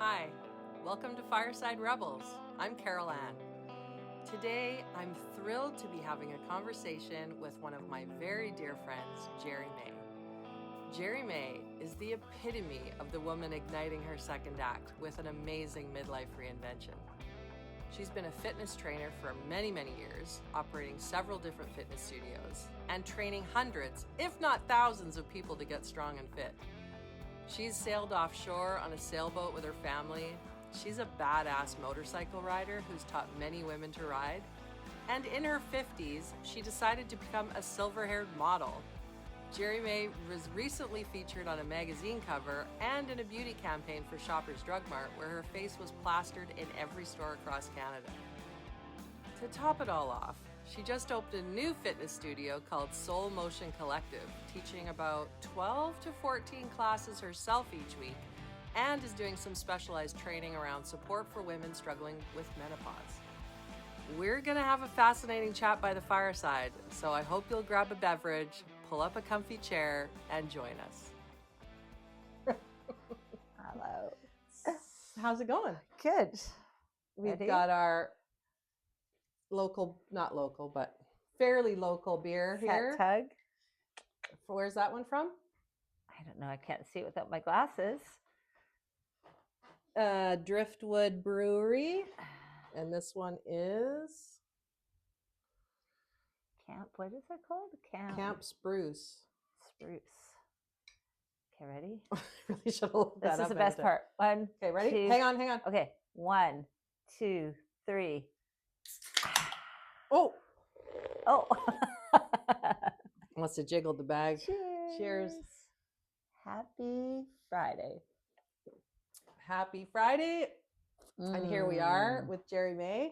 Hi, welcome to Fireside Rebels. I'm Carol Ann. Today, I'm thrilled to be having a conversation with one of my very dear friends, Gerrimae. Gerrimae is the epitome of the woman igniting her second act with an amazing midlife reinvention. She's been a fitness trainer for many, many years, operating several different fitness studios and training hundreds, if not thousands, of people to get strong and fit. She's sailed offshore on a sailboat with her family. She's a badass motorcycle rider who's taught many women to ride. And in her 50s, she decided to become a silver-haired model. Gerrimae was recently featured on a magazine cover and in a beauty campaign for Shoppers Drug Mart, where her face was plastered in every store across Canada. To top it all off, she just opened a new fitness studio called Soul Motion Collective, teaching about 12 to 14 classes herself each week, and is doing some specialized training around support for women struggling with menopause. We're gonna have a fascinating chat by the fireside, so I hope you'll grab a beverage, pull up a comfy chair, and join us. Hello. How's it going? Good. We've Ready? got our not local, but fairly local beer here. Fat Tug. Where's that one from? I don't know. I can't see it without my glasses. Driftwood Brewery. And this one is Camp. What is it called? Camp Spruce. Spruce. Okay, ready? I really should have looked that This up is the ahead best of time. part. One. Okay, ready? Two. Hang on. Okay. 1, 2, 3. Oh, Must have jiggled the bag. Cheers. Happy Friday. Happy Friday. And here we are with Gerrimae,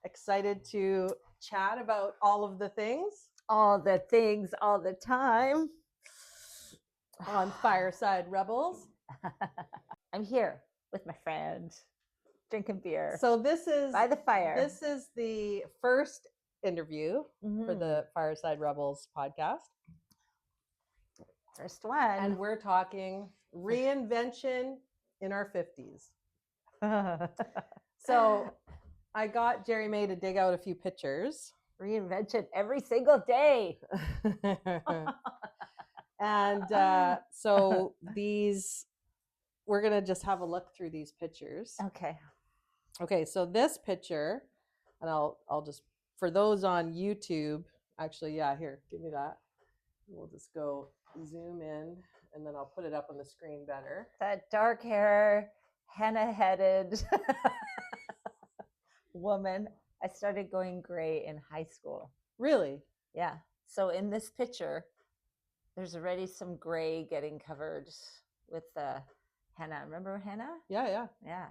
excited to chat about all of the things. All the things, all the time. On Fireside Rebels. I'm here with my friend, drinking beer. So this is by the fire. This is the first interview for the Fireside Rebels podcast. First one. And we're talking reinvention in our 50s. So I got Gerrimae to dig out a few pictures. Reinvention every single day. And so we're going to just have a look through these pictures. Okay, so this picture, and I'll just, for those on YouTube, actually, yeah, here, give me that. We'll just go zoom in, and then I'll put it up on the screen better. That dark hair, henna-headed woman. I started going gray in high school. Really? Yeah. So in this picture, there's already some gray getting covered with the henna. Remember henna? Yeah. Yeah.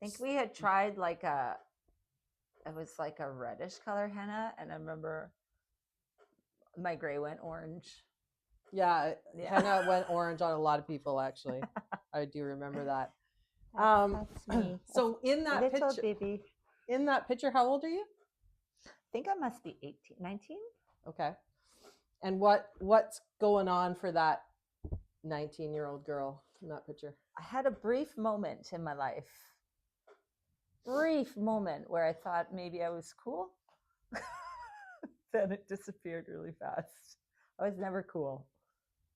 I think we had tried it was like a reddish color henna, and I remember my gray went orange. Yeah. Henna went orange on a lot of people, actually. I do remember that. That's me. So in that little picture, baby. in that picture, how old are you? I think I must be 18, 19. Okay. And what's going on for that 19-year-old girl in that picture? I had a brief moment in my life. Brief moment where I thought maybe I was cool. Then it disappeared really fast. I was never cool.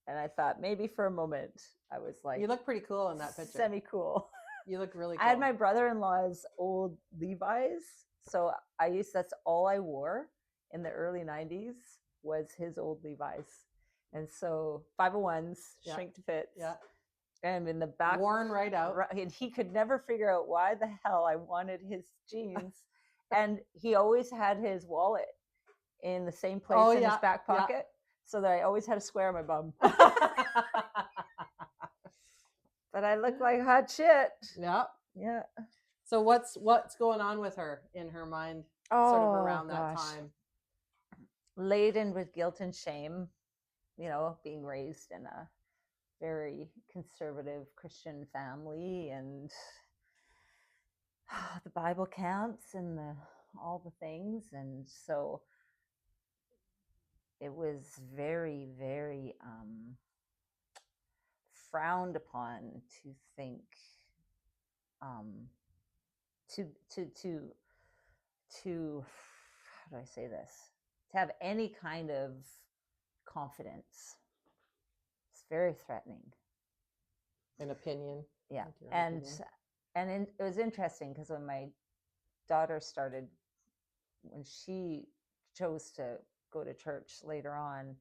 And I thought maybe for a moment I was like, you look pretty cool in that picture. Semi-cool. You look really cool. I had my brother-in-law's old Levi's. So that's all I wore in the early 90s was his old Levi's. And so 501s, shrink to fit. Yeah. And in the back, worn right out. And he could never figure out why the hell I wanted his jeans. And he always had his wallet in the same place in his back pocket. So that I always had a square on my bum. But I look like hot shit. Yeah. Yeah. So what's going on with her in her mind sort of around that time? Laden with guilt and shame, being raised in a very conservative Christian family, and the Bible camps and all the things. And so it was very, very frowned upon to think to how do I say this? To have any kind of confidence. It's very threatening. An opinion. Yeah. And it was interesting because when my daughter started, when she chose to go to church later on,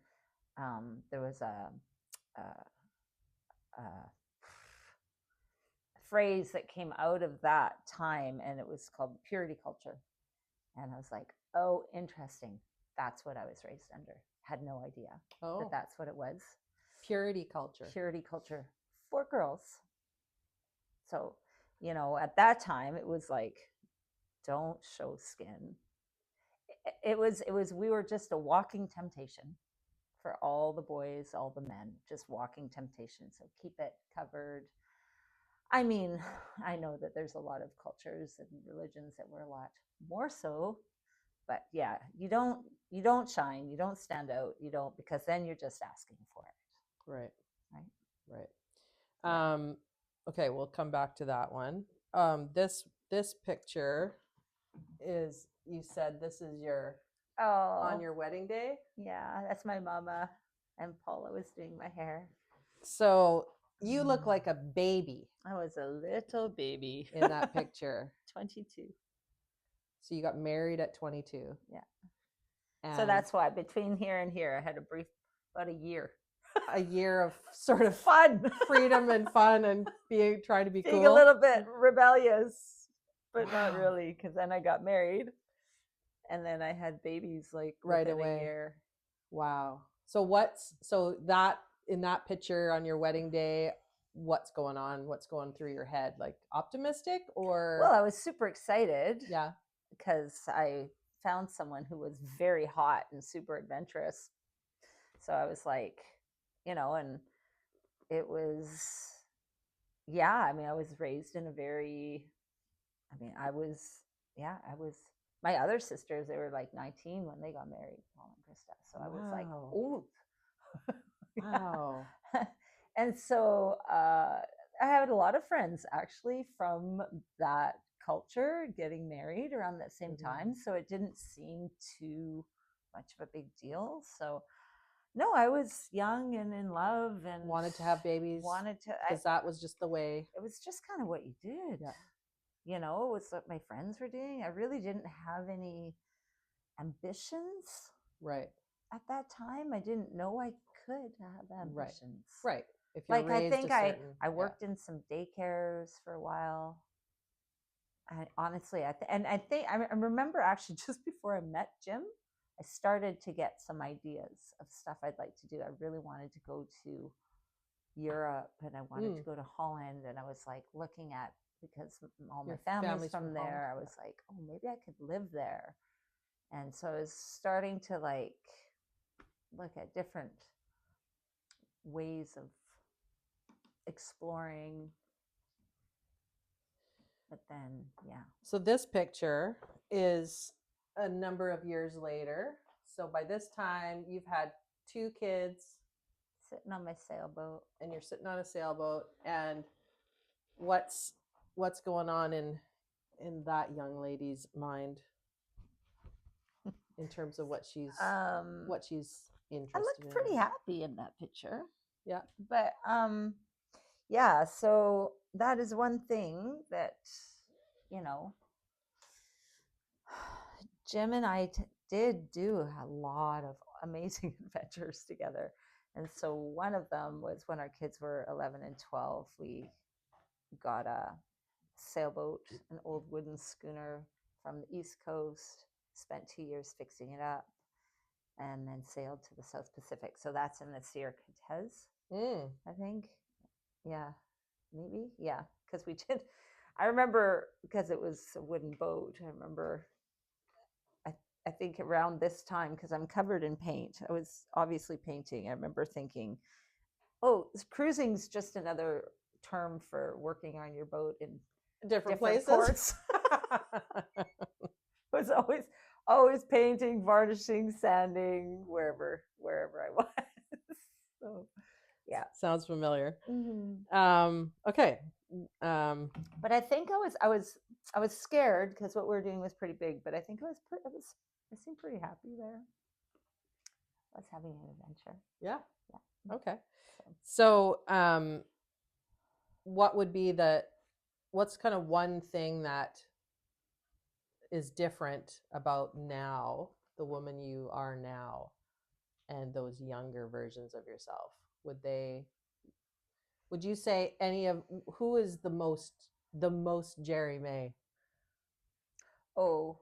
there was a phrase that came out of that time, and it was called purity culture. And I was like, oh, interesting. That's what I was raised under. Had no idea that that's what it was. Purity culture. Purity culture for girls. So, you know, at that time, it was like, don't show skin. It was, we were just a walking temptation for all the boys, all the men, just walking temptation. So keep it covered. I mean, I know that there's a lot of cultures and religions that were a lot more so, but yeah, you don't shine, you don't stand out, you don't, because then you're just asking for it. Right. Okay, we'll come back to that one. This picture is, you said this is your on your wedding day? Yeah, that's my mama, and Paula was doing my hair. So you look like a baby. I was a little baby in that picture. 22. So you got married at 22. Yeah. And so that's why between here and here, I had about a year. A year of sort of fun, freedom and fun, and trying to be being cool. a little bit rebellious, but not really, because then I got married, and then I had babies like right within away. a year. Wow. So that in that picture on your wedding day, what's going on? What's going through your head? Like optimistic or? Well, I was super excited. Yeah. Because I found someone who was very hot and super adventurous. So I was like, you know, and it was, yeah, I mean, I was raised in a very, my other sisters, they were like 19 when they got married, Paul and Krista. So I was like, old. Wow. And so I had a lot of friends actually from that culture getting married around that same time. So it didn't seem too much of a big deal. So no, I was young and in love and wanted to have babies. Because that was just the way. It was just kind of what you did. Yeah. You know, it was what my friends were doing. I really didn't have any ambitions. Right. At that time, I didn't know I could have ambitions. Right. If you're like I think I worked in some daycares for a while. I honestly, I remember actually just before I met Jim, I started to get some ideas of stuff I'd like to do. I really wanted to go to Europe and I wanted to go to Holland, and I was like looking at, because all my family's from there, I was like, oh, maybe I could live there. And so I was starting to like look at different ways of exploring. But then, yeah. So this picture is a number of years later. So by this time, you've had 2 kids. Sitting on my sailboat. And you're sitting on a sailboat. And what's going on in that young lady's mind in terms of what she's interested in? I looked pretty happy in that picture. Yeah. But yeah, so that is one thing that, you know, Jim and I did do a lot of amazing adventures together. And so one of them was when our kids were 11 and 12, we got a sailboat, an old wooden schooner from the East Coast, spent 2 years fixing it up, and then sailed to the South Pacific. So that's in the Sierra Cortez, I think. Yeah, maybe. Yeah, because we did. I remember, because it was a wooden boat, I remember, I think around this time, because I'm covered in paint, I was obviously painting. I remember thinking, oh, cruising's just another term for working on your boat in different places. Ports. I was always painting, varnishing, sanding, wherever I was. So, yeah. Sounds familiar. Mm-hmm. Okay. But I think I was scared because what we were doing was pretty big. But I think I seemed pretty happy there. I was having an adventure. Yeah. Yeah. Okay. So, what's kind of one thing that is different about now, the woman you are now, and those younger versions of yourself? Would you say who is the most Gerrimae Oh,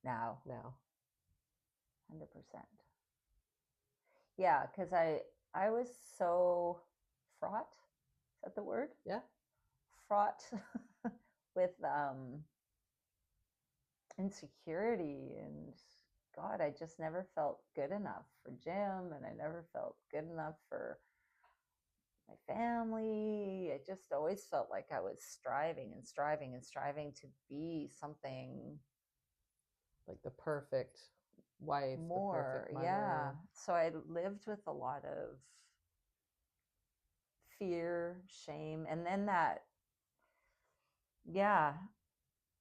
now, 100%. Yeah, because I was so fraught. Is that the word? Yeah. Fraught with insecurity, and God, I just never felt good enough for gym, and I never felt good enough for my family. I just always felt like I was striving and striving and striving to be something like the perfect wife, more. The perfect mother. Yeah. So I lived with a lot of fear, shame, and then that, yeah.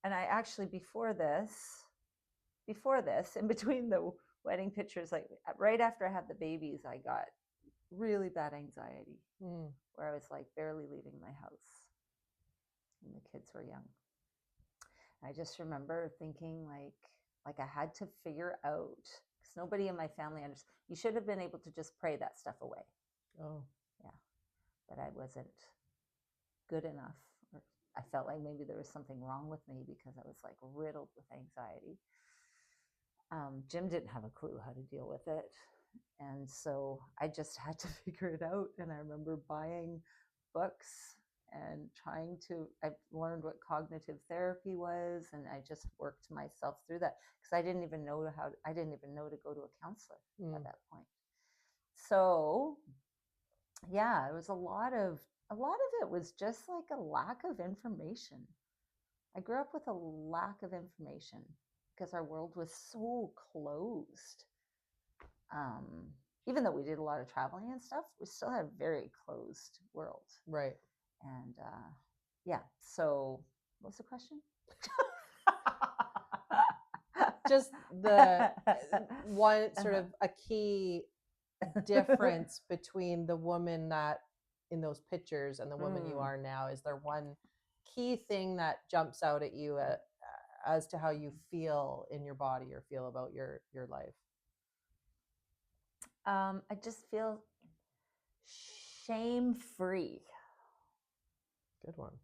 And I actually, before this, in between the wedding pictures, like right after I had the babies, I got really bad anxiety where I was like barely leaving my house and the kids were young. I just remember thinking like I had to figure out, because nobody in my family understood. You should have been able to just pray that stuff away. Oh. Yeah. But I wasn't good enough. Or I felt like maybe there was something wrong with me because I was like riddled with anxiety. Jim didn't have a clue how to deal with it. And so I just had to figure it out. And I remember buying books and I learned what cognitive therapy was. And I just worked myself through that because I didn't even know to go to a counselor at that point. So yeah, it was a lot of it was just like a lack of information. I grew up with a lack of information because our world was so closed. Even though we did a lot of traveling and stuff, we still had a very closed world. Right. And yeah, so what's the question? Just the one sort of a key difference between the woman that in those pictures and the woman you are now. Is there one key thing that jumps out at you as to how you feel in your body or feel about your life? I just feel shame-free. Good one.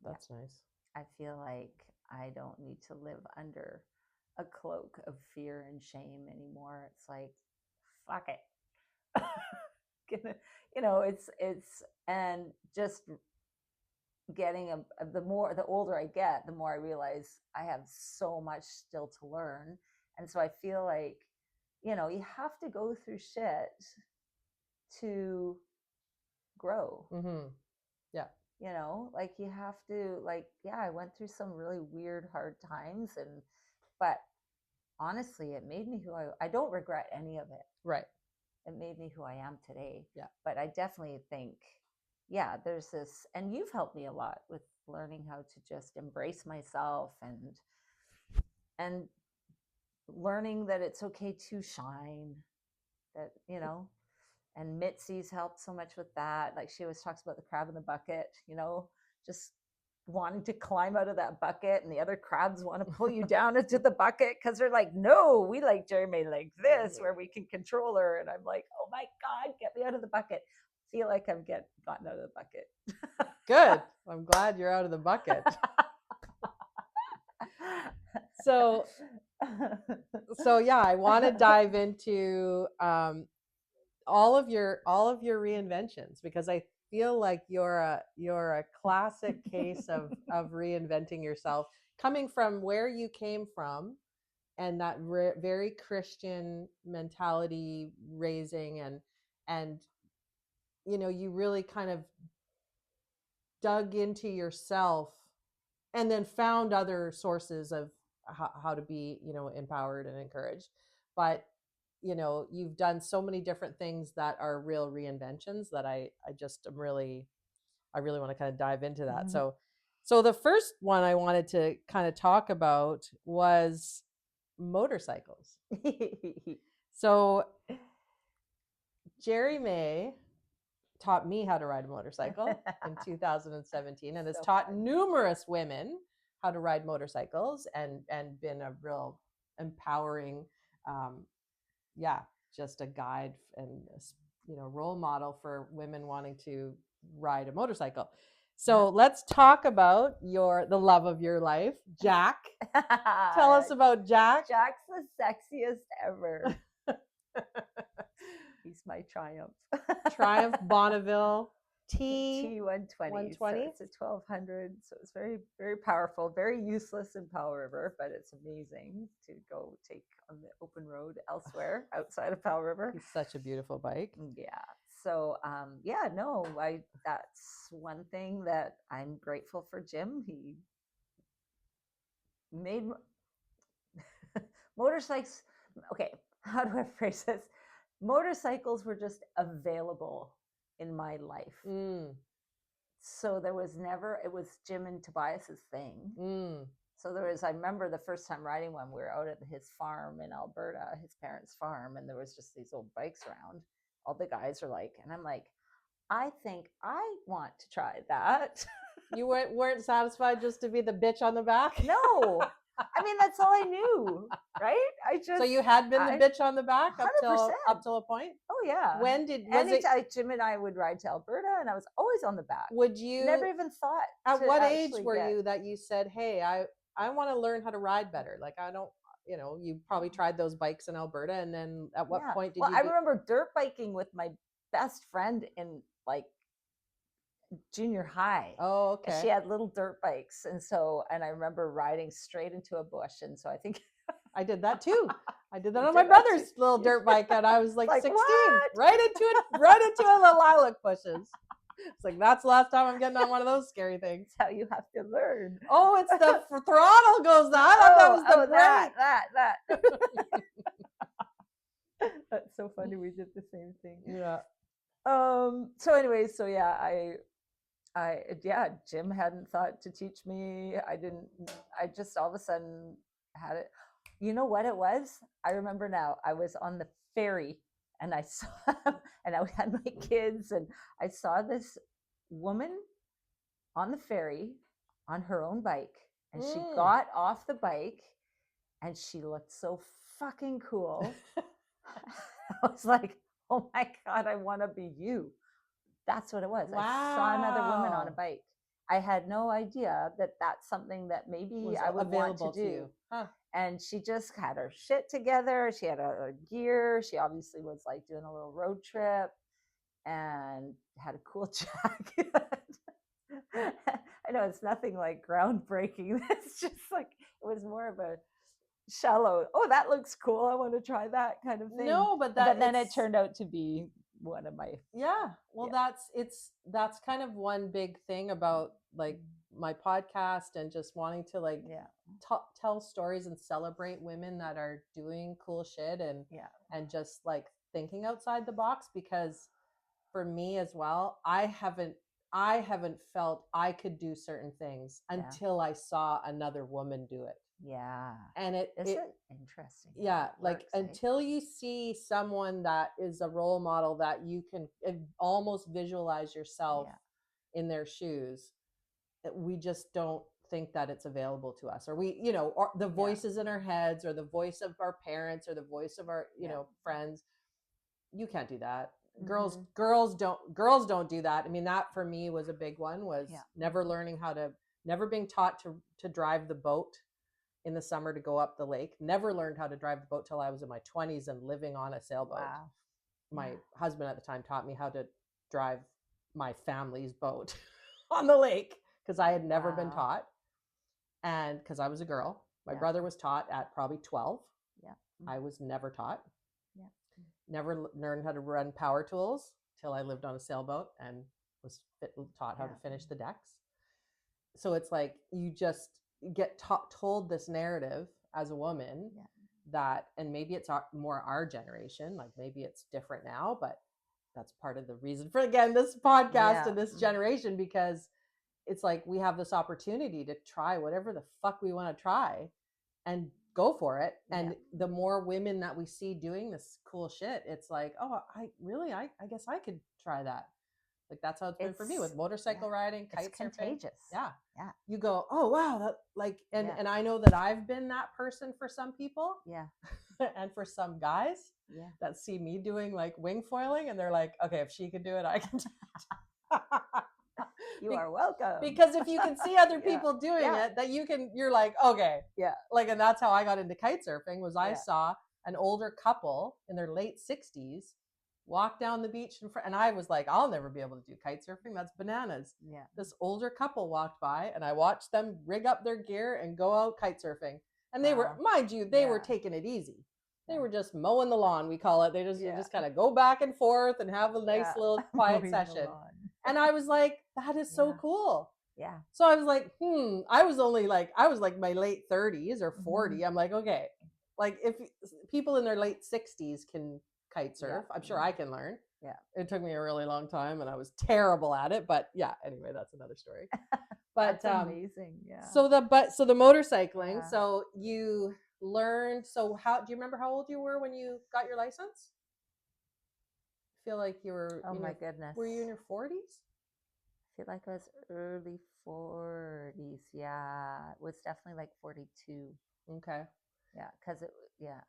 That's nice. I feel like I don't need to live under a cloak of fear and shame anymore. It's like, fuck it. It's and just getting the older I get, the more I realize I have so much still to learn. And so I feel like, you have to go through shit to grow. Yeah. Like you have to, like, yeah, I went through some really weird, hard times, but honestly, it made me who I don't regret any of it. Right. It made me who I am today. Yeah. But I definitely think, yeah, there's this, and you've helped me a lot with learning how to just embrace myself and learning that it's okay to shine, that, and Mitzi's helped so much with that. Like she always talks about the crab in the bucket, just wanting to climb out of that bucket, and the other crabs want to pull you down into the bucket because they're like, no, we like Gerrimae like this, where we can control her. And I'm like, oh my God, get me out of the bucket. I feel like I've gotten out of the bucket. Good. I'm glad you're out of the bucket. So yeah, I want to dive into all of your reinventions, because I feel like you're a classic case of reinventing yourself, coming from where you came from and that very Christian mentality raising, and you really kind of dug into yourself and then found other sources of how to be empowered and encouraged. But you've done so many different things that are real reinventions that I just am really I really want to kind of dive into that. Mhm. So the first one I wanted to kind of talk about was motorcycles. So Gerrimae taught me how to ride a motorcycle in 2017 and has So taught fun. numerous women how to ride motorcycles and been a real empowering just a guide and role model for women wanting to ride a motorcycle. So let's talk about the love of your life, Jack. Tell us about Jack. Jack's the sexiest ever. He's my Triumph. Triumph Bonneville T120. So it's a 1200. So it's very, very powerful, very useless in Powell River, but it's amazing to go take on the open road elsewhere outside of Powell River. He's such a beautiful bike. Yeah. So, that's one thing that I'm grateful for Jim. He made motorcycles. Okay. How do I phrase this? Motorcycles were just available in my life. So there was never, it was Jim and Tobias's thing. So I remember the first time riding one, we were out at his farm in Alberta, his parents' farm, and there was just these old bikes around. All the guys are like, and I'm like, I think I want to try that. You weren't satisfied just to be the bitch on the back? No. I mean, that's all I knew, right? So you had been the bitch on the back 100%. up till a point? Oh yeah. Anytime Jim and I would ride to Alberta, and I was always on the back. Would you never even thought? At what age were you that you said, "Hey, I want to learn how to ride better"? Like I don't, you probably tried those bikes in Alberta, and then at what point did you? Well, I remember dirt biking with my best friend in like junior high. Oh, okay. She had little dirt bikes, and I remember riding straight into a bush, and so I think I did that too. I did that on my brother's little dirt bike, and I was like 16, what? right into the lilac bushes. It's like, that's the last time I'm getting on one of those scary things. That's how you have to learn. Oh, it's the throttle goes that. I thought that was the brake. That. That's so funny. We did the same thing. Yeah. So anyway, Jim hadn't thought to teach me. I just all of a sudden had it. You know what it was? I remember now. I was on the ferry and I saw, and I had my kids, and I saw this woman on the ferry on her own bike, and she got off the bike and she looked so fucking cool. I was like, oh my God, I want to be you. That's what it was. Wow. I saw another woman on a bike. I had no idea that that's something that maybe I would want to do. Huh. And she just had her shit together. She had her gear. She obviously was like doing a little road trip and had a cool jacket. I know it's nothing like groundbreaking. It's just like, it was more of a shallow, oh, that looks cool, I want to try that kind of thing. No, but then it turned out to be one of my that's kind of one big thing about like my podcast and just wanting to like tell stories and celebrate women that are doing cool shit and just like thinking outside the box, because for me as well, I haven't felt I could do certain things until I saw another woman do it. Yeah. And it interesting. Yeah. Like until you see someone that is a role model that you can almost visualize yourself in their shoes, we just don't think that it's available to us, or we, or the voices in our heads, or the voice of our parents, or the voice of our, friends. You can't do that. Mm-hmm. Girls don't do that. I mean, that for me was a big one, was never being taught to drive the boat in the summer to go up the lake. Never learned how to drive the boat till I was in my 20s and living on a sailboat. Wow. My husband at the time taught me how to drive my family's boat on the lake, because I had never been taught. And because I was a girl, my brother was taught at probably 12. Yeah. I was never taught. Yeah. Never learned how to run power tools till I lived on a sailboat and was taught how to finish the decks. So it's like, you just get told this narrative as a woman that, and maybe it's more our generation, like maybe it's different now, but that's part of the reason for, again, this podcast and this generation, because it's like we have this opportunity to try whatever the fuck we want to try and go for it. And the more women that we see doing this cool shit, it's like, oh, I guess I could try that. Like, that's how it's been for me with motorcycle riding, kite surfing. Contagious. Yeah. Yeah. You go, oh wow, that like, and I know that I've been that person for some people. Yeah. And for some guys that see me doing like wing foiling, and they're like, okay, if she can do it, I can do it. You are welcome. Because if you can see other people doing it, that you're like, okay. Yeah. Like, and that's how I got into kite surfing, was I saw an older couple in their late 60s walk down the beach in front, and I was like, I'll never be able to do kite surfing. That's bananas. Yeah. This older couple walked by, and I watched them rig up their gear and go out kite surfing. And they were, mind you, they were taking it easy. They were just mowing the lawn, we call it. They just, you just kind of go back and forth and have a nice little quiet session. And I was like, that is so cool. Yeah. So I was like, I was like my late 30s or 40. I'm like, okay, like if people in their late 60s can kite surf, I'm sure I can learn. Yeah. It took me a really long time and I was terrible at it, but yeah, anyway, that's another story. But that's amazing. Yeah. So the motorcycling, so you learned, so how do you remember how old you were when you got your license? I feel like you were my goodness. Were you in your 40s? I feel like I was early 40s. Yeah. It was definitely like 42. Okay. Yeah, because yeah.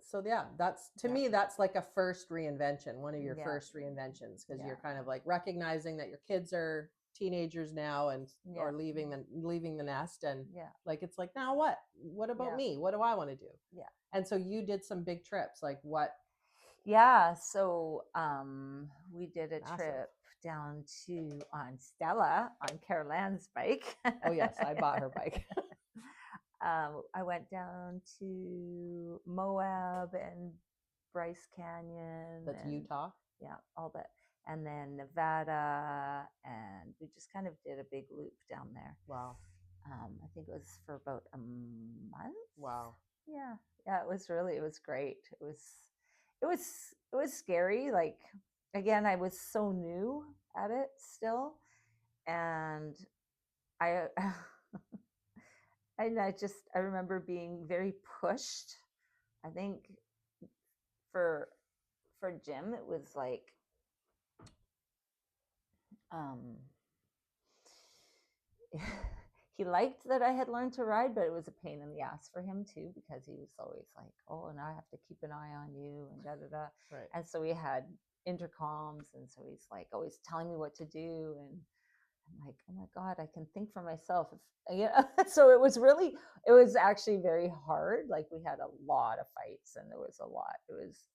So that's to me, that's like a first reinvention, one of your first reinventions, because you're kind of like recognizing that your kids are teenagers now and or leaving the nest, and like it's like, now what about me? What do I want to do? Yeah. And so you did some big trips, like what? Yeah, so we did a trip down on Stella on Carol Ann's bike. Oh yes, I bought her bike. I went down to Moab and Bryce Canyon. That's Utah. Yeah, all that. And then Nevada, and we just kind of did a big loop down there. Wow. I think it was for about a month. Wow. Yeah, it was great. It was scary. Like, again, I was so new at it still, and I remember being very pushed. I think for Jim, it was like he liked that I had learned to ride, but it was a pain in the ass for him too, because he was always like, oh, now I have to keep an eye on you and da da da. Right. And so we had intercoms, and so he's like always telling me what to do, and I'm like, oh my God, I can think for myself. So it was actually very hard. Like, we had a lot of fights, and there was a lot. It was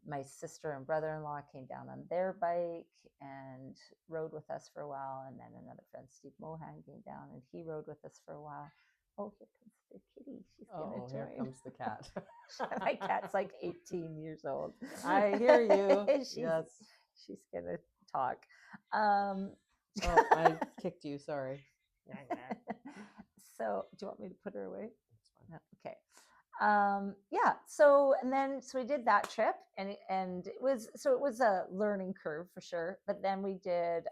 my sister and brother-in-law came down on their bike and rode with us for a while. And then another friend, Steve Mohan, came down and he rode with us for a while. Oh, here comes the kitty. She's gonna join. Here comes the cat. My cat's like 18 years old. I hear you. She's gonna talk. Oh, I kicked you. Sorry. So, do you want me to put her away? Okay. So we did that trip, and it was a learning curve for sure. But then we did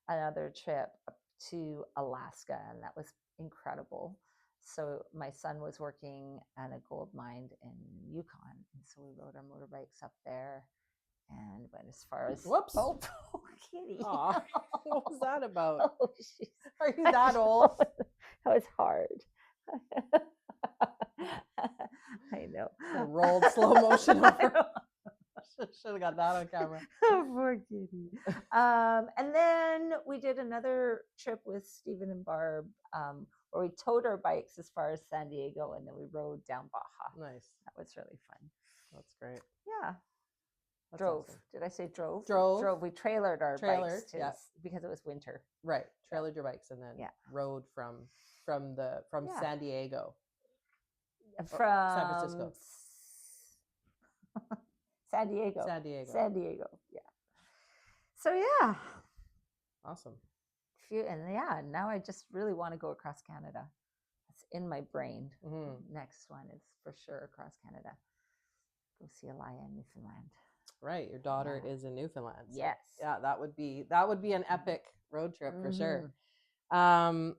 another trip up to Alaska, and that was incredible. So my son was working at a gold mine in Yukon, and so we rode our motorbikes up there and went as far as Oh, poor kitty. Aw, what was that about? Oh, are you that old? That was hard. I know. I rolled slow motion over. Should have got that on camera. Oh, poor kitty. And then we did another trip with Stephen and Barb, where we towed our bikes as far as San Diego, and then we rode down Baja. Nice. That was really fun. That's great. Yeah. That's drove. Awesome. Did I say drove? Drove. We trailered our bikes because it was winter. Right. Trailered your bikes and then rode from San Diego. From San Francisco. San Diego. Yeah. So yeah. Awesome. Now I just really want to go across Canada. It's in my brain. Mm-hmm. Next one is for sure across Canada. Go see Elia in Newfoundland. Right, your daughter is in Newfoundland. So Yes. yeah, that would be an epic road trip for sure. How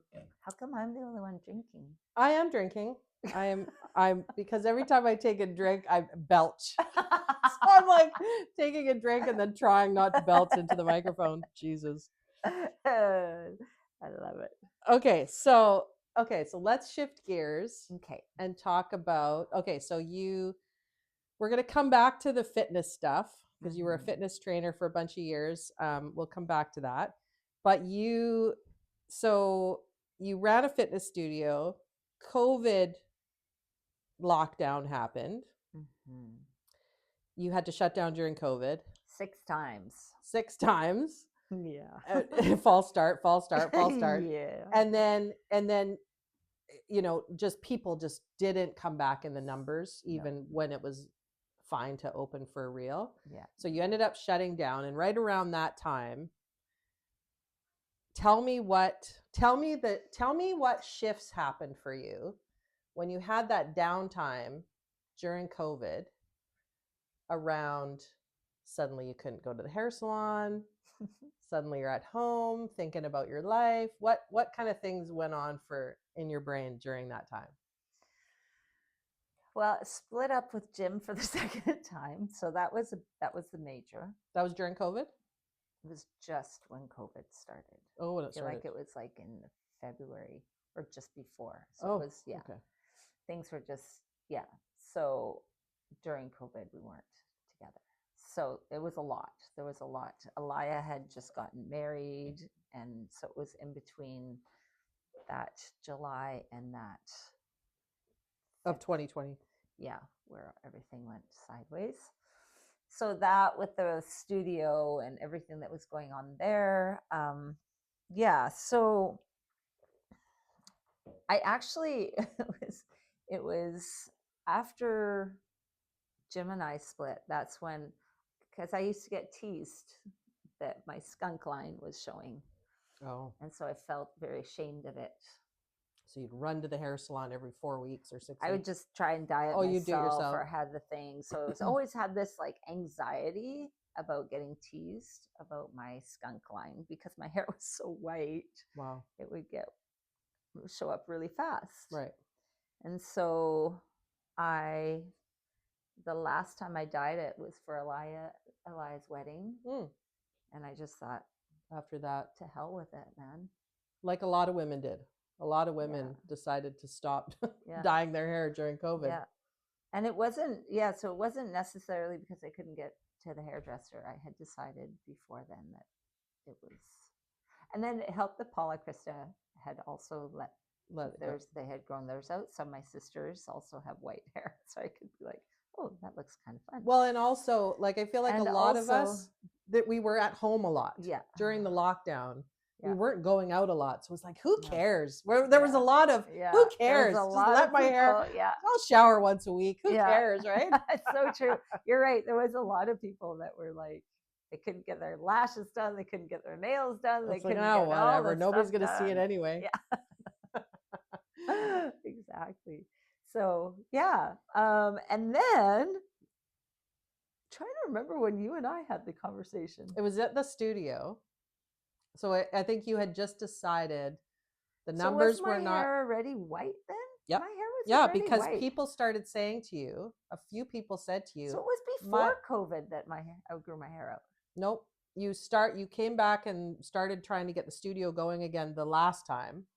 come I'm the only one drinking? I am drinking. I'm because every time I take a drink, I belch. So I'm like taking a drink and then trying not to belch into the microphone. Jesus. I love it. Okay, so let's shift gears. Okay. And talk about so we're going to come back to the fitness stuff because you were a fitness trainer for a bunch of years. We'll come back to that. But you ran a fitness studio. COVID lockdown happened. You had to shut down during COVID 6 times. 6 times. Yeah. False start. Yeah. And then just people just didn't come back in the numbers even when it was fine to open for real. Yeah. So you ended up shutting down, and right around that time, tell me what shifts happened for you when you had that downtime during COVID around suddenly you couldn't go to the hair salon, suddenly you're at home thinking about your life. What kind of things went on in your brain during that time? Well, split up with Jim for the second time. So that was the major. That was during COVID? It was just when COVID started. Oh, when it I feel started. like it was like in February or just before. So it was, okay. Things were just, So during COVID, we weren't together. So it was a lot. There was a lot. Elia had just gotten married. And so it was in between that July and that of 2020. Yeah, where everything went sideways. So that with the studio and everything that was going on there, so I actually it was after Jim and I split. That's when, because I used to get teased that my skunk line was showing. Oh. And so I felt very ashamed of it. So you'd run to the hair salon every 4 weeks or 6 weeks? I would just try and dye it myself, you do it yourself. Or had the thing. So it was always had this like anxiety about getting teased about my skunk line because my hair was so white. Wow. It would show up really fast. Right. And so the last time I dyed it was for Elia's wedding. And I just thought, after that, to hell with it, man. Like a lot of women did. A lot of women decided to stop dyeing their hair during COVID. Yeah. And it wasn't, so it wasn't necessarily because I couldn't get to the hairdresser. I had decided before then that it was, and then it helped that Paula Krista had also let theirs, they had grown theirs out. So my sisters also have white hair. So I could be like, oh, that looks kind of fun. Well, and also, like, I feel like a lot of us, that we were at home a lot during the lockdown. We weren't going out a lot. So it was like, who cares? There was a lot of, who cares? Just let my hair, I'll shower once a week. Who cares, right? It's so true. You're right. There was a lot of people that were like, they couldn't get their lashes done. They couldn't get their nails done. They couldn't get whatever. Nobody's going to see it anyway. Yeah. Exactly. So, and then trying to remember when you and I had the conversation. It was at the studio. So I think you had just decided the numbers were not. Was my hair already white then? Yep. My hair was already because white. people started saying to you, a few people said to you. So it was before COVID that I grew my hair out. Nope. You came back and started trying to get the studio going again the last time.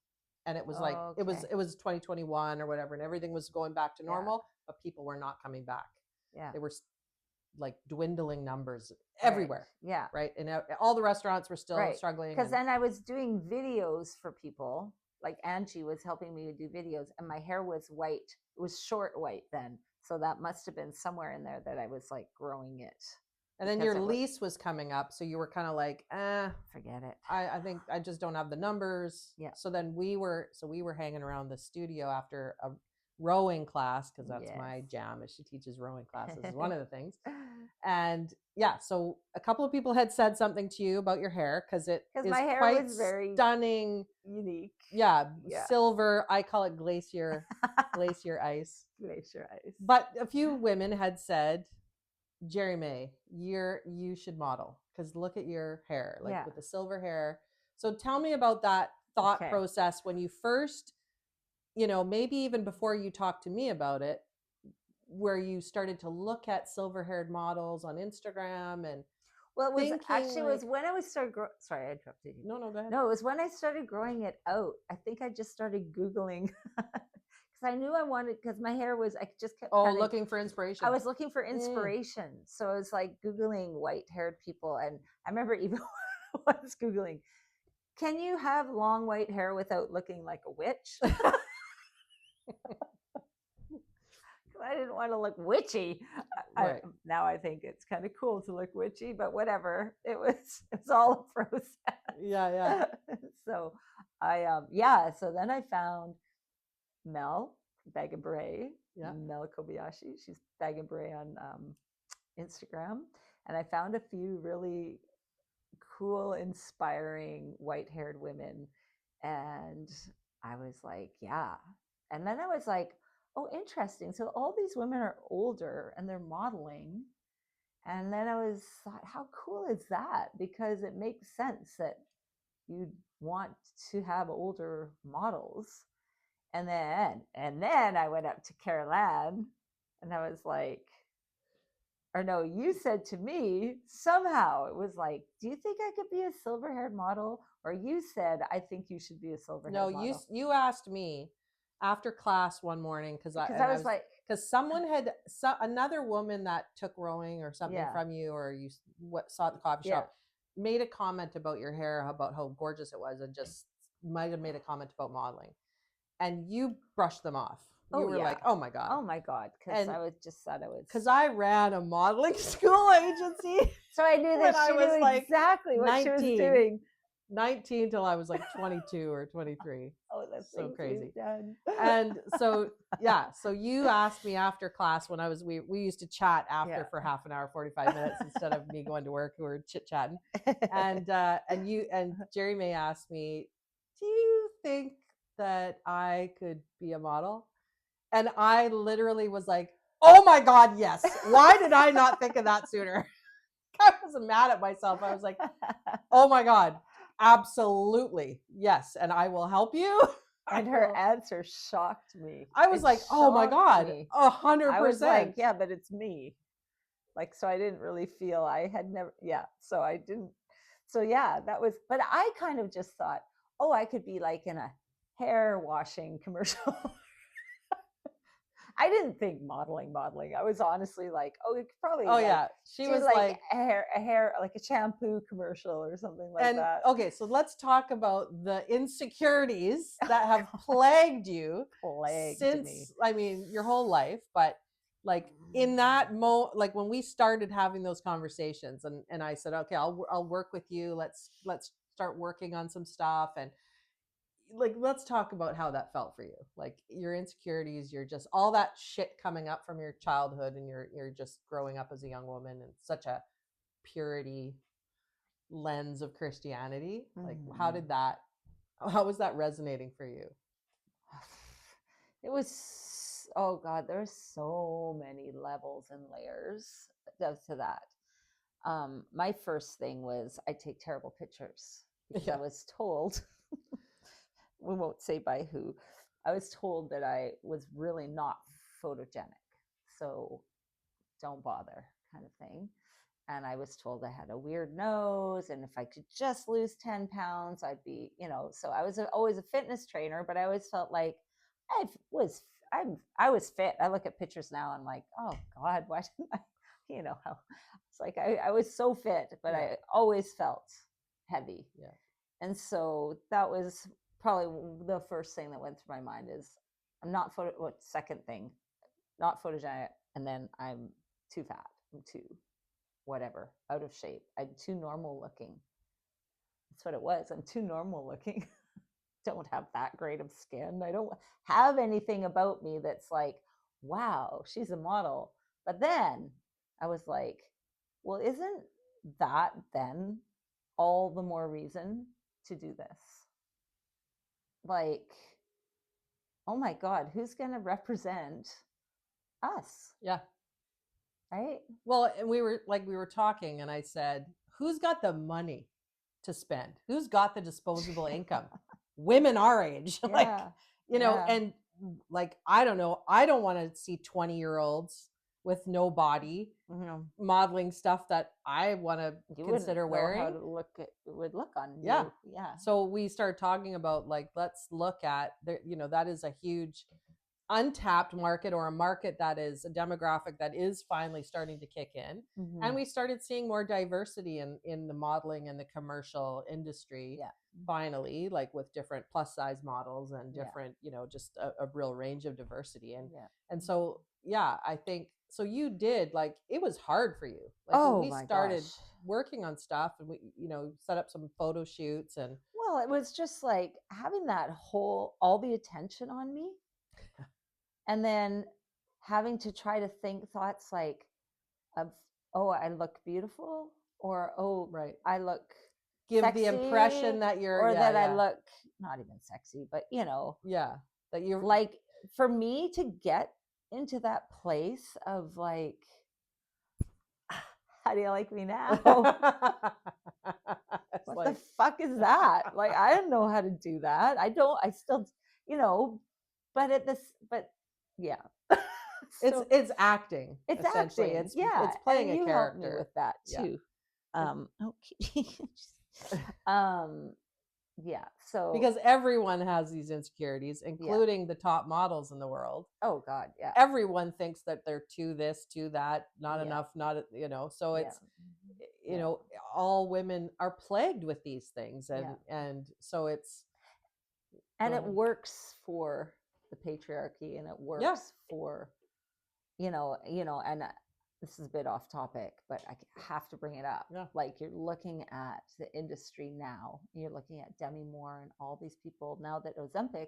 And it was it was 2021 or whatever, and everything was going back to normal, but people were not coming back. Yeah. They were like dwindling numbers everywhere. Yeah. Right. And all the restaurants were still struggling. Because then I was doing videos for people. Like Angie was helping me do videos, and my hair was white. It was short white then. So that must have been somewhere in there that I was like growing it. And then your lease was coming up. So you were kind of like, forget it. I think I just don't have the numbers. Yeah. So then we were hanging around the studio after a rowing class, because that's my jam, is she teaches rowing classes is one of the things. And so a couple of people had said something to you about your hair, because my hair quite was very stunning, unique. Silver. I call it glacier ice. Glacier ice. But a few women had said, Gerrimae, you should model because look at your hair, like with the silver hair. So tell me about that thought process when you first, maybe even before you talked to me about it, where you started to look at silver haired models on Instagram and. Well, it was when I started sorry, I interrupted you. No, go ahead. No, it was when I started growing it out. I think I just started Googling because I knew I wanted, because my hair was, I just kept looking for inspiration. I was looking for inspiration. So I was like Googling white haired people. And I remember even when I was Googling, can you have long white hair without looking like a witch? I didn't want to look witchy. Right. Now I think it's kind of cool to look witchy, but whatever. It's all a process. Yeah. So so then I found Mel Bagabre, Mel Kobayashi. She's Bagabre on Instagram. And I found a few really cool, inspiring white-haired women. And I was like, yeah. And then I was like, oh, interesting. So all these women are older and they're modeling. And then I thought, how cool is that? Because it makes sense that you'd want to have older models. And then I went up to Caroline and I was like, or no, you said to me, somehow it was like, do you think I could be a silver-haired model? Or you said, I think you should be a silver-haired model. No, you asked me after class one morning because I was like, because someone had another woman that took rowing or something from you, or you saw at the coffee shop, made a comment about your hair, about how gorgeous it was, and just might have made a comment about modeling, and you brushed them off. You were like, oh my god, because I was just thought I was, because I ran a modeling school agency, so I knew that she knew exactly what 19. She was doing. 19 till I was like 22 or 23. Oh, that's so crazy. Done. And so so you asked me after class when I was we used to chat after for half an hour, 45 minutes instead of me going to work. We were chit chatting. And Gerrimae asked me, do you think that I could be a model? And I literally was like, oh my god, yes. Why did I not think of that sooner? I was mad at myself. I was like, oh my god, absolutely, yes, and I will help you. And her answer shocked me. I was like, oh my god, 100%. I was like, yeah, but it's me. Like, so I didn't really feel, I had never, so I didn't. So that was, but I kind of just thought, oh, I could be like in a hair washing commercial. I didn't think modeling. I was honestly like, oh, it could probably. Oh yeah, she was like a hair, like a shampoo commercial or something like that. Okay, so let's talk about the insecurities that have plagued you since I mean your whole life, but like in that like when we started having those conversations, and I said, okay, I'll work with you. Let's start working on some stuff, and like let's talk about how that felt for you, like your insecurities, you're just all that shit coming up from your childhood, and you're just growing up as a young woman in such a purity lens of Christianity. Like how was that resonating for you? It was, oh god, there's so many levels and layers to that. My first thing was I take terrible pictures because I was told we won't say by who. I was told that I was really not photogenic, so don't bother, kind of thing. And I was told I had a weird nose, and if I could just lose 10 pounds, I'd be, so I was always a fitness trainer, but I always felt like I was fit. I look at pictures now, I'm like, oh God, why didn't I, how it's like, I was so fit, but I always felt heavy. Yeah. And so that was probably the first thing that went through my mind is I'm not second thing, not photogenic. And then I'm too fat. I'm too whatever, out of shape. I'm too normal looking. That's what it was. I'm too normal looking. Don't have that great of skin. I don't have anything about me that's like, wow, she's a model. But then I was like, well, isn't that then all the more reason to do this? Like, oh my God, who's going to represent us? Yeah. right? Well, and we were talking, and I said, who's got the money to spend? Who's got the disposable income? Women our age. Like, and like, I don't know. I don't want to see 20-year-olds with no body modeling stuff that I want to consider wearing. How to it would look on yeah. you. Yeah. So we started talking about, like, let's look at that is a huge untapped market, or a market that is a demographic that is finally starting to kick in. And we started seeing more diversity in the modeling and the commercial industry. Finally, like with different plus size models and different, just a real range of diversity. And so, I think so. You did, like, it was hard for you. Like, when we started working on stuff, and we, set up some photo shoots, and well, it was just like having that all the attention on me. And then having to try to think thoughts like of, oh, I look beautiful, or, oh, I look give sexy, the impression that you're, or that I look not even sexy, but that you're like, for me to get into that place of like, how do you like me now? What the fuck is that? Like, I don't know how to do that. I still, but yeah. So, it's acting. It's acting. It's playing a character. Helped me with that too. So because everyone has these insecurities, including the top models in the world. Oh God, yeah. Everyone thinks that they're too this, too that, not enough, not So it's all women are plagued with these things, and so it's it works for the patriarchy, and it works for and this is a bit off topic, but I have to bring it up. Like, you're looking at the industry now, you're looking at Demi Moore and all these people now that Ozempic,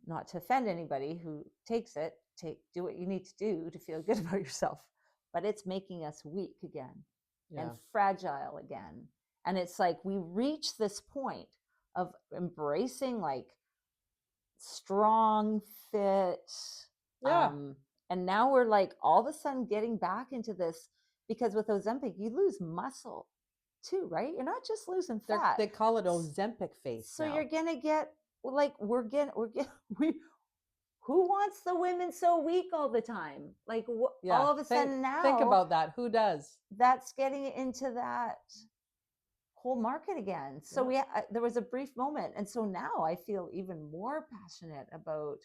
not to offend anybody who takes it, do what you need to do to feel good about yourself, but it's making us weak again and fragile again. And it's like, we reach this point of embracing like strong, fit, and now we're like all of a sudden getting back into this, because with Ozempic you lose muscle too, right? You're not just losing fat. They call it Ozempic face. So now you're gonna get like, who wants the women so weak all the time? Like, all of a sudden now, think about that. Who does? That's getting into that whole market again. So there was a brief moment, and so now I feel even more passionate about.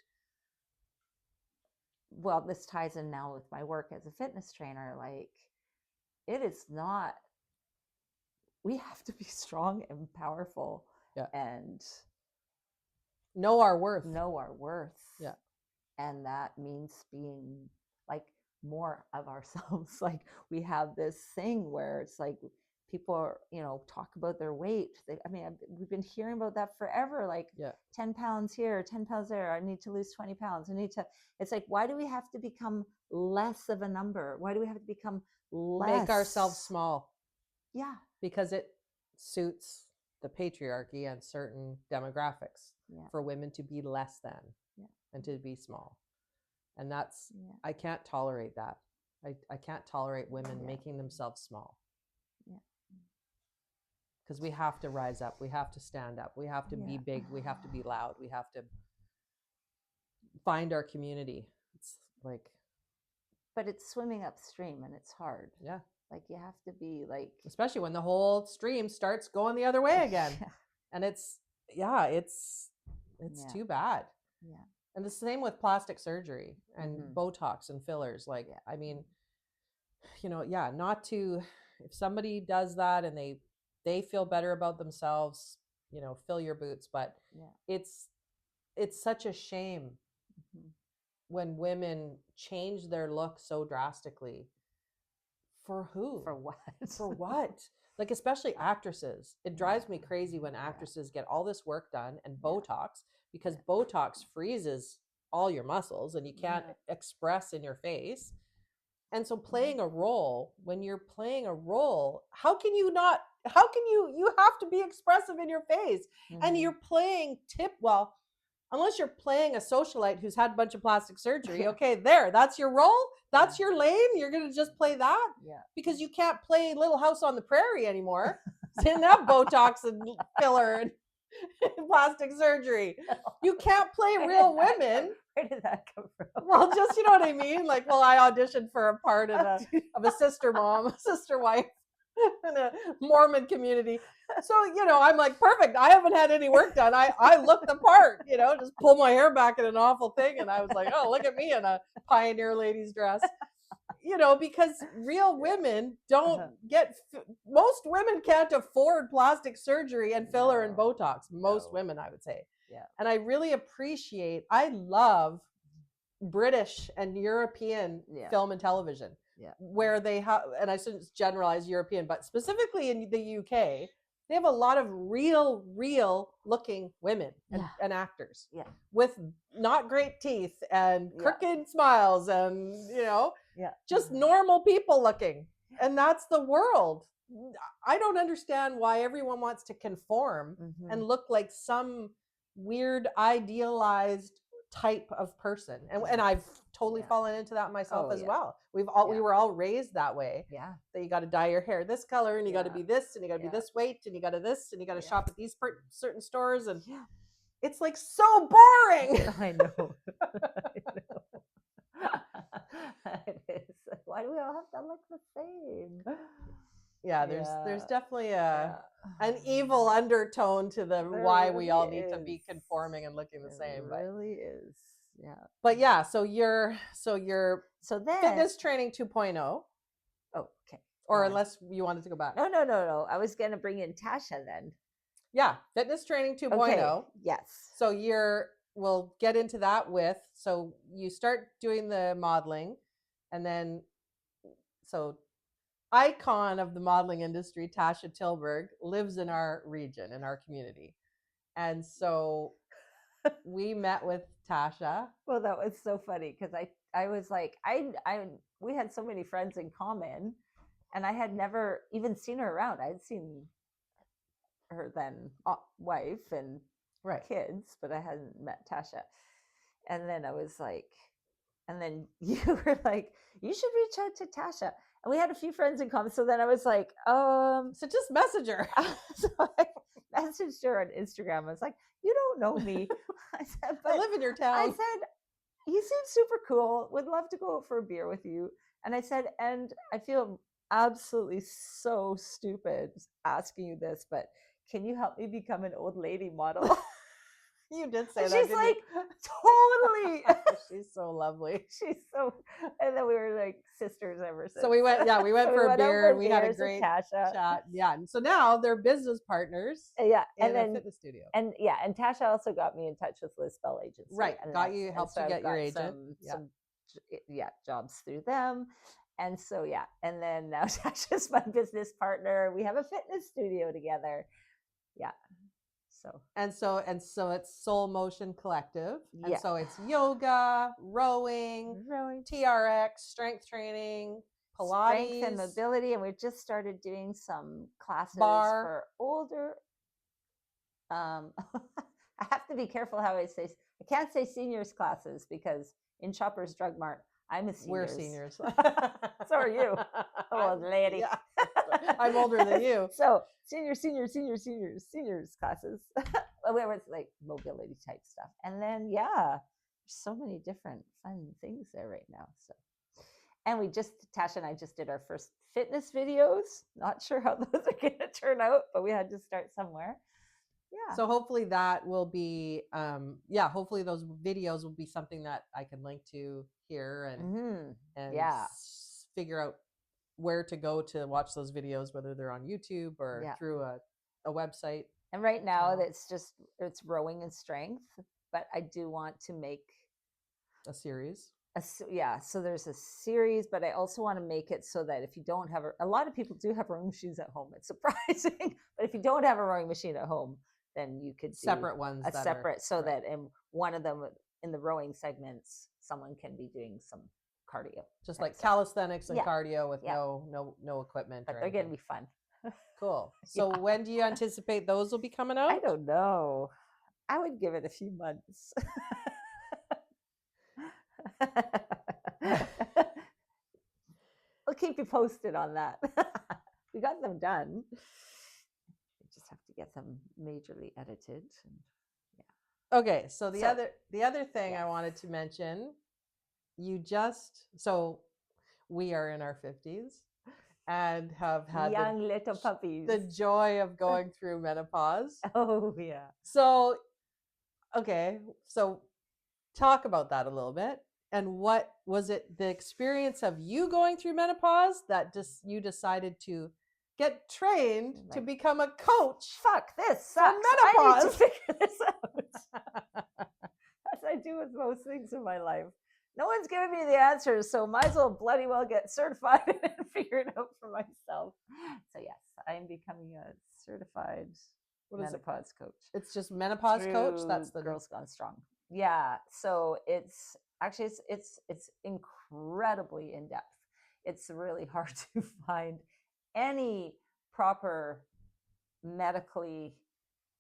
Well, this ties in now with my work as a fitness trainer. Like, it is not, we have to be strong and powerful and know our worth. Yeah. And that means being like more of ourselves. Like, we have this thing where it's like, people are, talk about their weight. We've been hearing about that forever. Like, 10 pounds here, 10 pounds there. I need to lose 20 pounds. It's like, why do we have to become less of a number? Why do we have to become less? Make ourselves small. Yeah. Because it suits the patriarchy and certain demographics for women to be less than and to be small. And that's, I can't tolerate that. I can't tolerate women making themselves small. Because we have to rise up. We have to stand up. We have to be big. We have to be loud. We have to find our community. It's like, but it's swimming upstream, and it's hard. Yeah. Like, you have to be like, especially when the whole stream starts going the other way again. And it's too bad. Yeah. And the same with plastic surgery and Botox and fillers. Like, I mean, not to, if somebody does that and they feel better about themselves, fill your boots. But it's such a shame when women change their look so drastically. For who? For what? For what? Like, especially actresses. It drives me crazy when actresses get all this work done and Botox, because Botox freezes all your muscles and you can't express in your face. And so playing a role, when you're playing a role, you have to be expressive in your face. And you're playing unless you're playing a socialite who's had a bunch of plastic surgery, okay, that's your role. That's your lane. You're going to just play that because you can't play Little House on the Prairie anymore. Didn't have Botox and filler and plastic surgery. You can't play real women. Where did that come from? Well, just, you know what I mean? Like, well, I auditioned for a part of a sister mom, a sister wife in a Mormon community. So, you know, I'm like, perfect. I haven't had any work done. I look the part, you know, just pull my hair back in an awful thing. And I was like, oh, look at me in a pioneer lady's dress. You know, because real women don't most women can't afford plastic surgery and filler and Botox. Most women, I would say. Yeah. And I really I love British and European film and television, where they have, and I shouldn't generalize European, but specifically in the UK, they have a lot of real looking women and actors with not great teeth and crooked smiles and, you know, just normal people looking. And that's the world. I don't understand why everyone wants to conform and look like some weird idealized type of person. And I've totally fallen into that myself as well. We were all raised that way. Yeah. That you got to dye your hair this color and you got to be this and you got to be this weight and you got to this and you got to shop at these certain stores and it's like so boring. I know. It is. Why do we all have to look the same? Yeah, there's definitely an evil undertone to why we all need to be conforming and looking the same. It really is. Yeah. But yeah, so you're then fitness training 2.0. Oh, okay. Or unless you wanted to go back. No. I was going to bring in Tasha then. Yeah, fitness training 2.0. Okay. Yes. So we'll get into that so you start doing the modeling and then icon of the modeling industry, Tasha Tilberg, lives in our region, in our community. And so we met with Tasha. Well, that was so funny because I was like, we had so many friends in common and I had never even seen her around. I'd seen her then wife and kids, but I hadn't met Tasha. And then I was like, and then you were like, you should reach out to Tasha. And we had a few friends in common. So then I was like, so just message her. So I messaged her on Instagram. I was like, you don't know me. I said, but I live in your town. I said, you seem super cool. Would love to go out for a beer with you. And I said, and I feel absolutely so stupid asking you this, but can you help me become an old lady model? You did say and that. She's like, totally. She's so lovely. And then we were like sisters ever since. So we went for a beer and we had a great Tasha. chat. Yeah. And so now they're business partners. Yeah. In a fitness studio. And Tasha also got me in touch with Liz Bell Agency. Right. Helped you get your agent. Some jobs through them. And so, and then now Tasha's my business partner. We have a fitness studio together. Yeah. So it's Soul Motion Collective. And so it's yoga, rowing, TRX, strength training, Pilates. Strength and mobility. And we just started doing some classes for older. I have to be careful how I say, I can't say seniors classes because in Shoppers Drug Mart, I'm a senior. We're seniors. So are you, old lady. Yeah. I'm older than you. So seniors classes. It was like mobility type stuff. And then, there's so many different fun things there right now. So, and Tasha and I just did our first fitness videos. Not sure how those are going to turn out, but we had to start somewhere. Yeah. So hopefully that will be, hopefully those videos will be something that I can link to here and figure out where to go to watch those videos, whether they're on YouTube or through a website. And right now it's rowing and strength, but I do want to make a series. So there's a series, but I also want to make it so that if you don't have a lot of people do have rowing machines at home. It's surprising, but if you don't have a rowing machine at home, then you could do separate ones. That in one of them in the rowing segments, someone can be doing some cardio, just like calisthenics and cardio with no equipment. But they're going to be fun. Cool. So when do you anticipate those will be coming out? I don't know. I would give it a few months. I'll keep you posted on that. We got them done. We just have to get them majorly edited. And, yeah. Okay, so the other thing I wanted to mention, so we are in our 50s and have had young little puppies. The joy of going through menopause. Oh yeah. So, okay, so talk about that a little bit. And what was it, the experience of you going through menopause that you decided to get trained to become a coach? Fuck, this sucks. Menopause. I need to figure this out. As I do with most things in my life. No one's giving me the answers, so might as well bloody well get certified and figure it out for myself. So yes, I'm becoming a certified menopause coach. It's just menopause coach? That's the Girls Gone Strong. Yeah. So it's actually it's incredibly in depth. It's really hard to find any proper medically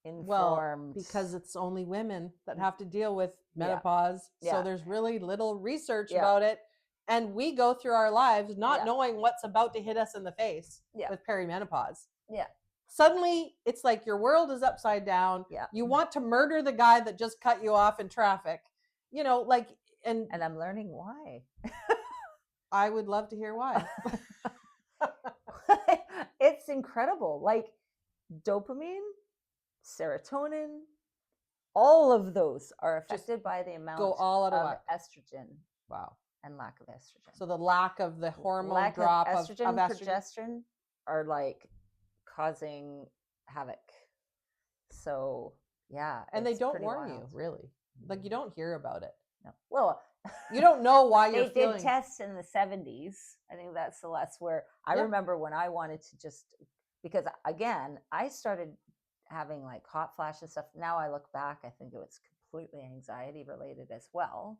informed, because it's only women that have to deal with menopause. So there's really little research about it, and we go through our lives not knowing what's about to hit us in the face with perimenopause. Suddenly it's like your world is upside down. You want to murder the guy that just cut you off in traffic, and I'm learning why. I would love to hear why. It's incredible. Like dopamine, serotonin, all of those are affected by the amount of estrogen. Wow. And lack of estrogen. So the lack of the hormone drop of estrogen, estrogen, progesterone are like causing havoc. So yeah. And they don't warn you, really. Like you don't hear about it. No. Well, you don't know why you're feeling. They did tests in the 70s. I think that's where I remember when I wanted to just, because again, I started having like hot flashes stuff. Now I look back, I think it was completely anxiety related as well.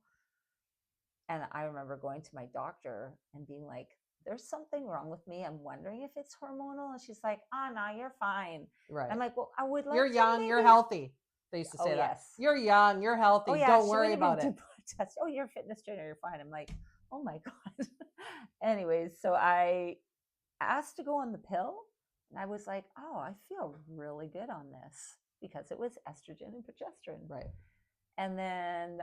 And I remember going to my doctor and being like, there's something wrong with me. I'm wondering if it's hormonal. And she's like, no, you're fine. Right. I'm like, well, I would like You're young, you're healthy. They used to say that. Yes. You're young, you're healthy. Don't worry about it. Oh, you're a fitness trainer, you're fine. I'm like, oh my God. Anyways, so I asked to go on the pill. And I was like, oh, I feel really good on this because it was estrogen and progesterone. Right. And then,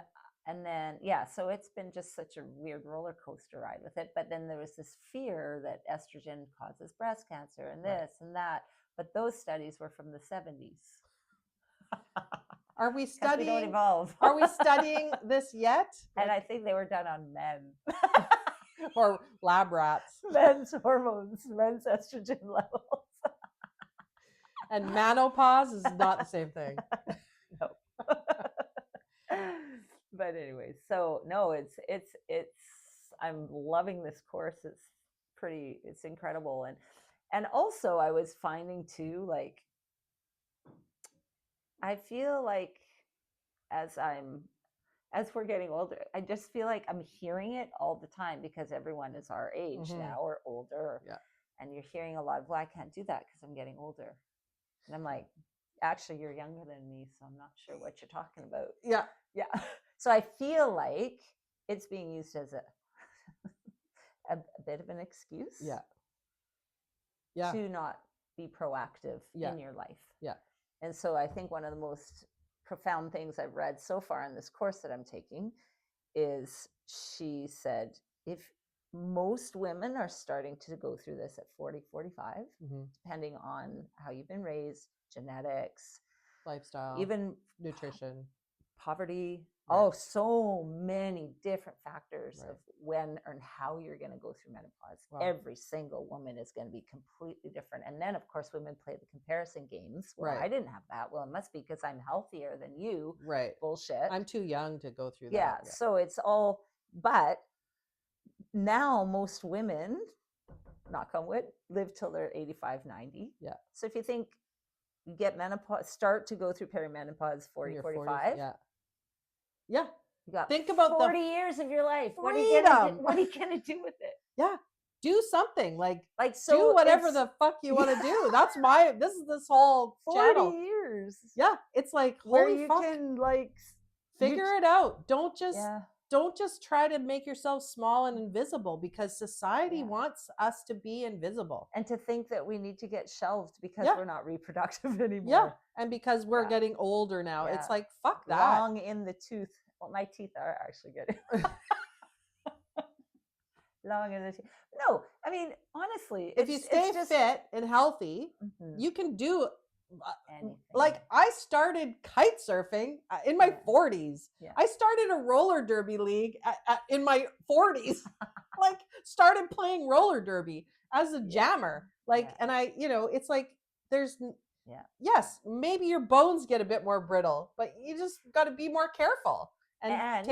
so it's been just such a weird roller coaster ride with it. But then there was this fear that estrogen causes breast cancer and this and that. But those studies were from the 70s. Are we studying? We don't evolve. Are we studying this yet? And I think they were done on men. Or lab rats. Men's hormones, men's estrogen levels. And menopause is not the same thing. No. But anyway, so no, it's I'm loving this course. It's incredible. And also I was finding too, like, I feel like as we're getting older, I just feel like I'm hearing it all the time because everyone is our age now or older. Yeah. And you're hearing a lot of, well, I can't do that because I'm getting older. And I'm like, actually, you're younger than me, so I'm not sure what you're talking about. Yeah. Yeah. So I feel like it's being used as a bit of an excuse. Yeah. Yeah. To not be proactive in your life. Yeah. And so I think one of the most profound things I've read so far in this course that I'm taking is she said, if most women are starting to go through this at 40, 45, depending on how you've been raised, genetics, lifestyle, even nutrition, poverty. Right. Oh, so many different factors of when and how you're going to go through menopause. Wow. Every single woman is going to be completely different. And then, of course, women play the comparison games. Well, I didn't have that. Well, it must be because I'm healthier than you. Right. Bullshit. I'm too young to go through that. Yeah. So it's all, but now most women, knock on wood, live till they're 85, 90. Yeah. So if you think you get menopause, start to go through perimenopause 40, 45. 40s, yeah. You got think about 40 years of your life. What are you gonna do with it? Yeah. Do something like so do whatever the fuck you want to do. That's this whole 40 channel. years. corners. Yeah, it's like, where holy you fuck, can like figure it out. Don't just yeah. try to make yourself small and invisible, because society Yeah. wants us to be invisible. And to think that we need to get shelved because Yeah. we're not reproductive anymore. Yeah, and because we're Yeah. getting older now, Yeah. it's like, fuck that. Long in the tooth. Well, my teeth are actually good. Long in the tooth. No, I mean, honestly, if you stay fit and healthy, you can do anything. Like, I started kite surfing in my 40s. Yeah. I started a roller derby league in my 40s. Like, started playing roller derby as a jammer. Like, and I, it's like, there's, yes, maybe your bones get a bit more brittle, but you just got to be more careful and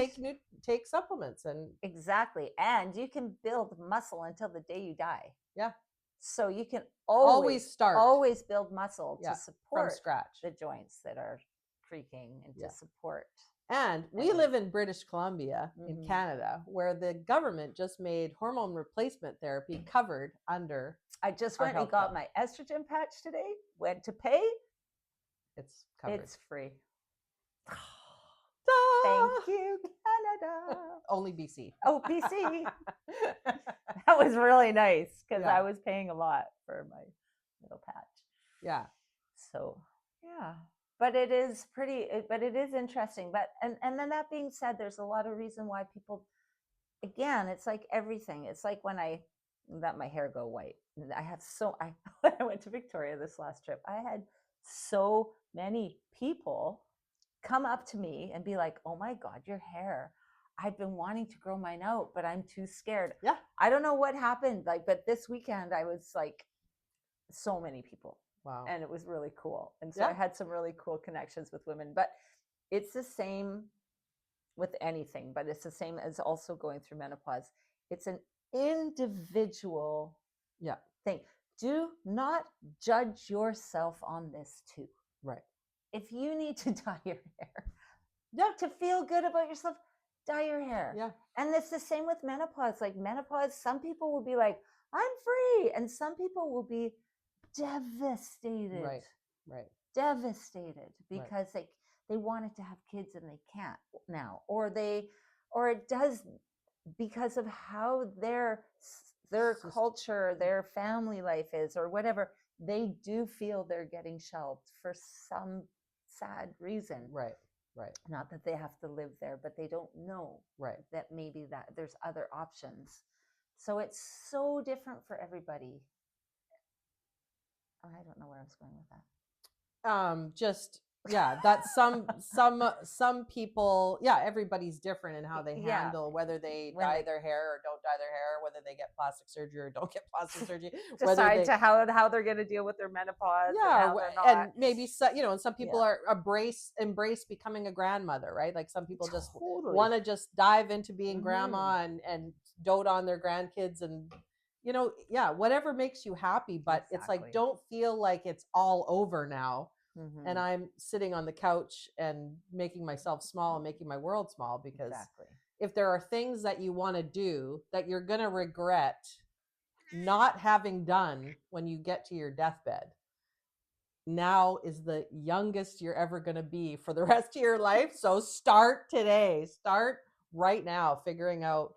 take supplements. And exactly. And you can build muscle until the day you die. Yeah. So you can always build muscle to support from scratch the joints that are creaking and to support. And we live in British Columbia in Canada, where the government just made hormone replacement therapy covered under. I just went and got my estrogen patch today. Went to pay. It's covered. It's free. Thank you, Canada. Only BC. Oh, BC. That was really nice, because I was paying a lot for my little patch. Yeah. So, yeah. But it is but it is interesting. But, and then that being said, there's a lot of reason why people, again, it's like everything. It's like when I let my hair go white. When I went to Victoria this last trip, I had so many people come up to me and be like, oh my God, your hair. I've been wanting to grow mine out, but I'm too scared. Yeah. I don't know what happened. But this weekend I was like, so many people. Wow. And it was really cool. And so I had some really cool connections with women, but it's the same with anything, but it's the same as also going through menopause. It's an individual thing. Do not judge yourself on this too. Right. If you need to dye your hair, to feel good about yourself, dye your hair. Yeah. And it's the same with menopause. Like menopause, some people will be like, I'm free. And some people will be devastated. Right. Devastated because they wanted to have kids and they can't now. Or it does because of how their culture, their family life is, or whatever. They do feel they're getting shelved for some sad reason. Right. Not that they have to live there, but they don't know that maybe that there's other options. So it's so different for everybody. I don't know where I was going with that. That some people, everybody's different in how they handle whether they dye their hair or don't dye their hair, whether they get plastic surgery or don't get plastic surgery. Decide how they're going to deal with their menopause. And maybe and some people are embrace becoming a grandmother, right? Like some people just want to just dive into being grandma and dote on their grandkids and whatever makes you happy, but it's like, don't feel like it's all over now. And I'm sitting on the couch and making myself small and making my world small, because if there are things that you want to do that you're going to regret not having done when you get to your deathbed, now is the youngest you're ever going to be for the rest of your life. So start today. Start right now, figuring out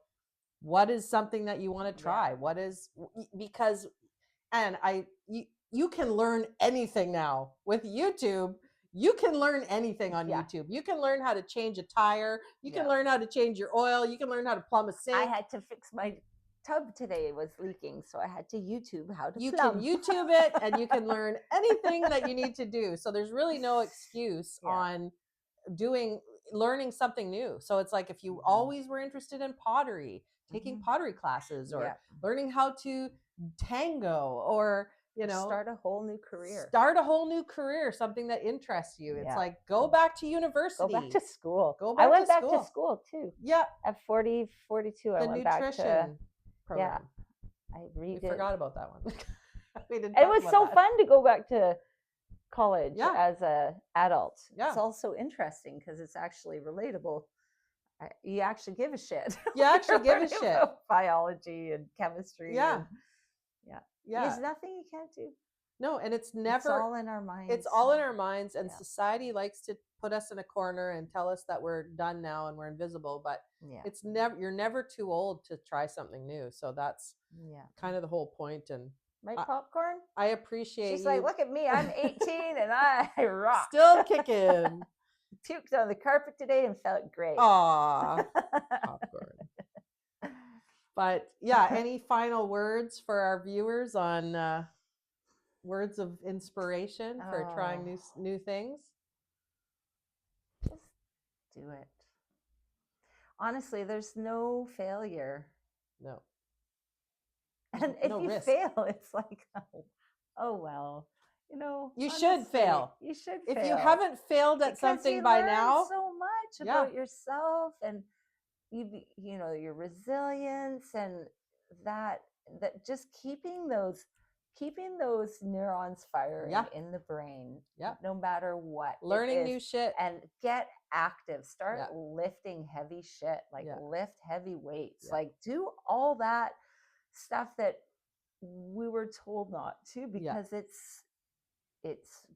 what is something that you want to try. What is, because, and you can learn anything now with YouTube. You can learn anything on YouTube. You can learn how to change a tire. You can learn how to change your oil. You can learn how to plumb a sink. I had to fix my tub today. It was leaking, so I had to YouTube how to plumb. You can YouTube it, and you can learn anything that you need to do. So there's really no excuse on learning something new. So it's like, if you always were interested in pottery, taking pottery classes, or learning how to tango, or start a whole new career, something that interests you. It's like, go back to university, go back to school. I went back to school too. Yeah. At 42, I went back to program. We forgot about that one. It was so fun to go back to college as a adult. It's also interesting because it's actually relatable. You actually give a shit. You actually give a shit. Biology and chemistry. Yeah. There's nothing you can't do. No, and it's It's never, all in our minds. it's all in our minds, and Yeah. society likes to put us in a corner and tell us that we're done now and we're invisible, but Yeah. it's never, you're never too old to try something new. So that's kind of the whole point. And Right, Popcorn? I appreciate She's you. like, look at me, I'm 18 and I rock. Still kicking. Puked on the carpet today and felt great. Aw, Popcorn. But yeah, any final words for our viewers on words of inspiration for trying new things? Just do it. Honestly, there's no failure. No. And if no you risk. fail, it's like, oh well. You know, You honestly, should fail. You should fail. If you haven't failed at because something you by learn now, so much about yourself and you know, your resilience, and that just keeping those neurons firing in the brain, no matter what. Learning new shit. And get active. Start lifting heavy shit, like lift heavy weights, like do all that stuff that we were told not to, because it's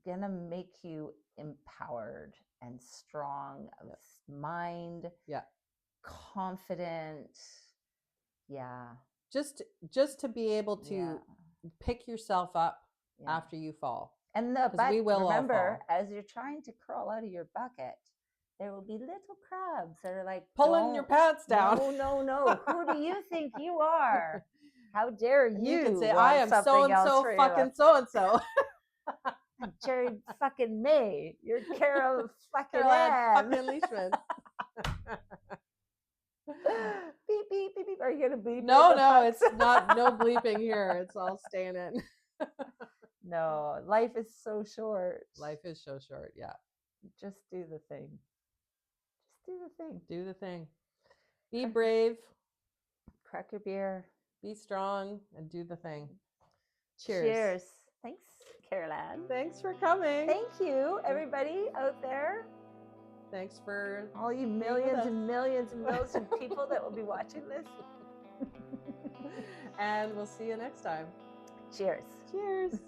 gonna make you empowered and strong of mind, confident. Just to be able to pick yourself up after you fall. And we will remember, all fall. as you're trying to crawl out of your bucket, there will be little crabs that are like pulling your pants down. No. Who do you think you are? How dare you? You can say, I am so and so fucking so and so. Jerry fucking May. You're Carol fucking fucking Leishman. Beep beep beep beep. Are you gonna beep? No, it's not. No bleeping here. It's all staying in. No, life is so short. Life is so short. Yeah. Just do the thing. Just do the thing. Do the thing. Be brave. Crack your beer. Be strong and do the thing. Cheers. Thanks, Caroline. Thanks for coming. Thank you, everybody out there. Thanks for all you millions and millions and millions of people that will be watching this. And we'll see you next time. Cheers. Cheers.